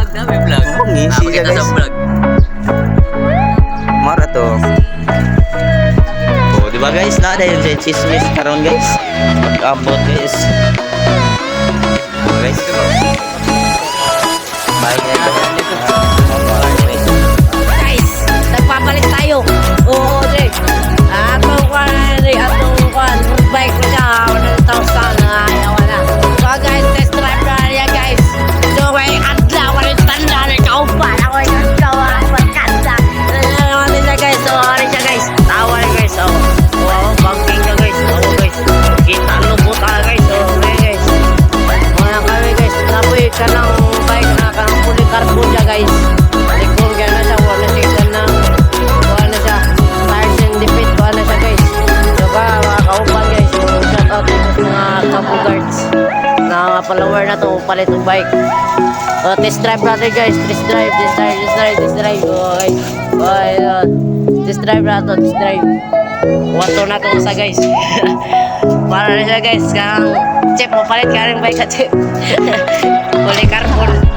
vlog na, may vlog. Ngisi siya, Pakita sa guys. vlog. Mara to. Oh, di ba guys? Na dahil sa chismis karon guys. Mag-abot guys. Guys, bye guys. Guys, nagpapalit tayo. Oo, Dre. Atong kwan, bike ko siya, 1,000 na ayaw na. So guys, test drive na niya guys. So may adlaw, walang tanda na ikaw pa. Ako yung adlaw, walang kanda. Ano niya guys, so ano siya guys. Tawa na guys, so. Wow, banking niya guys. Oo guys, kita lubot na guys. So, okay guys. Mga kami guys, napoy ka ng bike na kanang polycarbon niya guys. Likong kaya na siya, wala siya ng wala siya. Tires and defeat, wala siya guys. So ka, mga kaupan guys. So, shout out dito sa mga couple guards na follower na itong palit ng bike. So, test drive natin guys. Test drive. Oh, guys. Oh, test drive na ito, test drive. Wato na ito sa guys. Para na siya guys. Kang chip mo palit ka rin bike ka chip. Polycarbon.